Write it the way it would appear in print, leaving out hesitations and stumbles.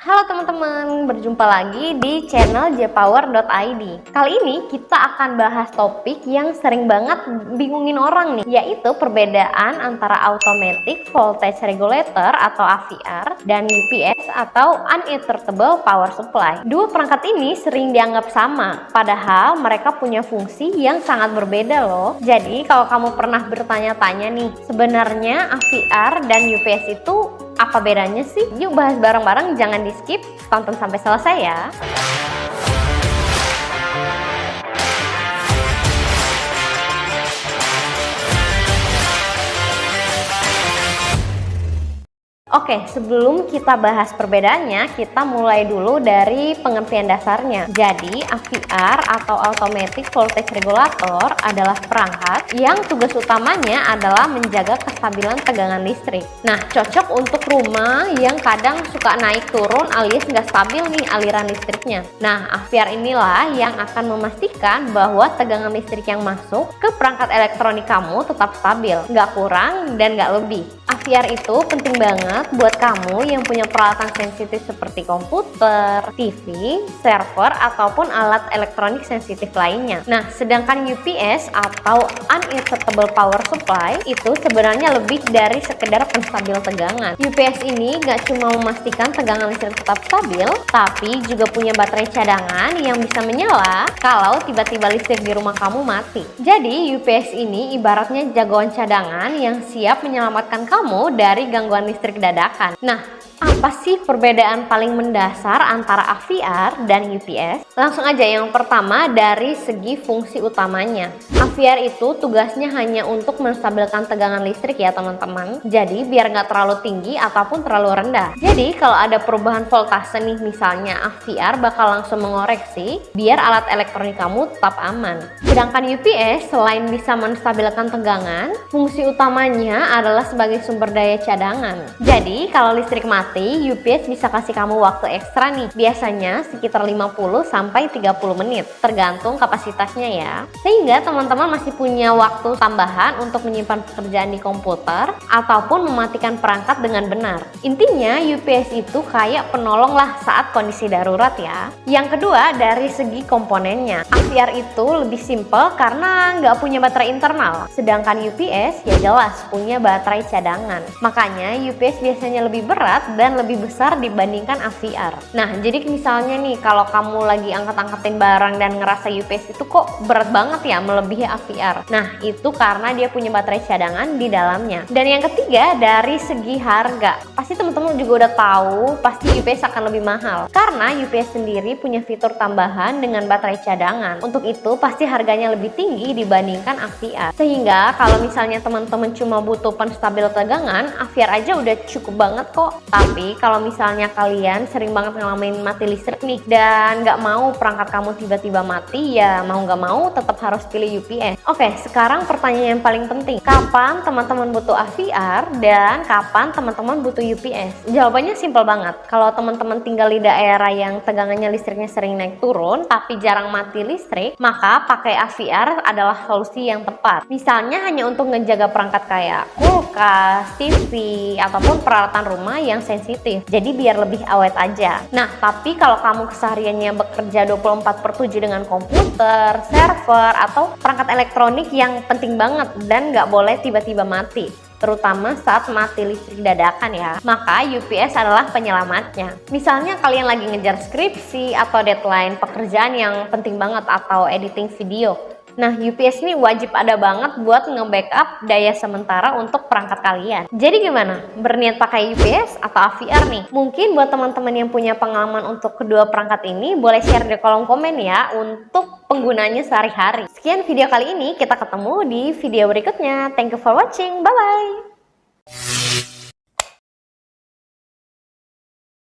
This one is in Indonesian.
Halo teman-teman, berjumpa lagi di channel jpower.id. Kali ini kita akan bahas topik yang sering banget bingungin orang nih, yaitu perbedaan antara Automatic Voltage Regulator atau AVR dan UPS atau Uninterruptible Power Supply. Dua perangkat ini sering dianggap sama, padahal mereka punya fungsi yang sangat berbeda loh. Jadi kalau kamu pernah bertanya-tanya nih, sebenarnya AVR dan UPS itu apa bedanya sih? Yuk bahas bareng-bareng, jangan di skip, tonton sampai selesai ya. Oke, sebelum kita bahas perbedaannya, kita mulai dulu dari pengertian dasarnya. Jadi, AVR atau Automatic Voltage Regulator adalah perangkat yang tugas utamanya adalah menjaga kestabilan tegangan listrik. Nah, cocok untuk rumah yang kadang suka naik turun alias nggak stabil nih aliran listriknya. Nah, AVR inilah yang akan memastikan bahwa tegangan listrik yang masuk ke perangkat elektronik kamu tetap stabil, nggak kurang dan nggak lebih. AVR itu penting banget buat kamu yang punya peralatan sensitif seperti komputer, TV, server, ataupun alat elektronik sensitif lainnya. Nah, sedangkan UPS atau Uninterruptible Power Supply itu sebenarnya lebih dari sekedar penstabil tegangan. UPS ini gak cuma memastikan tegangan listrik tetap stabil, tapi juga punya baterai cadangan yang bisa menyala kalau tiba-tiba listrik di rumah kamu mati. Jadi, UPS ini ibaratnya jagoan cadangan yang siap menyelamatkan kamu dari gangguan listrik dadakan. Nah, apa sih perbedaan paling mendasar antara AVR dan UPS? Langsung aja, yang pertama dari segi fungsi utamanya. AVR itu tugasnya hanya untuk menstabilkan tegangan listrik ya teman-teman. Jadi biar nggak terlalu tinggi ataupun terlalu rendah. Jadi kalau ada perubahan voltase nih, misalnya AVR bakal langsung mengoreksi biar alat elektronik kamu tetap aman. Sedangkan UPS selain bisa menstabilkan tegangan, fungsi utamanya adalah sebagai sumber daya cadangan. Jadi kalau listrik mati, UPS bisa kasih kamu waktu ekstra nih, biasanya sekitar 50 sampai 30 menit, tergantung kapasitasnya ya. Sehingga teman-teman masih punya waktu tambahan untuk menyimpan pekerjaan di komputer ataupun mematikan perangkat dengan benar. Intinya UPS itu kayak penolong lah saat kondisi darurat ya. Yang kedua dari segi komponennya. AVR itu lebih simple karena nggak punya baterai internal, sedangkan UPS ya jelas punya baterai cadangan. Makanya UPS biasanya lebih berat dan lebih besar dibandingkan AVR. Nah, jadi misalnya nih kalau kamu lagi angkat-angkatin barang dan ngerasa UPS itu kok berat banget ya, melebihi AVR. Nah, itu karena dia punya baterai cadangan di dalamnya. Dan yang ketiga dari segi harga. Pasti teman-teman juga udah tahu pasti UPS akan lebih mahal karena UPS sendiri punya fitur tambahan dengan baterai cadangan. Untuk itu pasti harganya lebih tinggi dibandingkan AVR. Sehingga kalau misalnya teman-teman cuma butuh penstabil tegangan, AVR aja udah cukup banget kok. Tapi kalau misalnya kalian sering banget ngalamin mati listrik nih dan nggak mau perangkat kamu tiba-tiba mati, ya mau nggak mau tetap harus pilih UPS. Oke, sekarang pertanyaan yang paling penting, kapan teman-teman butuh AVR dan kapan teman-teman butuh UPS? Jawabannya simpel banget. Kalau teman-teman tinggal di daerah yang tegangannya listriknya sering naik turun tapi jarang mati listrik, maka pakai AVR adalah solusi yang tepat. Misalnya hanya untuk ngejaga perangkat kayak kulkas, TV, ataupun peralatan rumah yang sensitif, jadi biar lebih awet aja. Nah, tapi kalau kamu kesehariannya bekerja 24/7 dengan komputer, server, atau perangkat elektronik yang penting banget dan nggak boleh tiba-tiba mati, terutama saat mati listrik dadakan ya, maka UPS adalah penyelamatnya. Misalnya kalian lagi ngejar skripsi atau deadline pekerjaan yang penting banget atau editing video. Nah, UPS ini wajib ada banget buat nge-backup daya sementara untuk perangkat kalian. Jadi gimana? Berniat pakai UPS atau AVR nih? Mungkin buat teman-teman yang punya pengalaman untuk kedua perangkat ini, boleh share di kolom komen ya untuk penggunanya sehari-hari. Sekian video kali ini, kita ketemu di video berikutnya. Thank you for watching, bye-bye!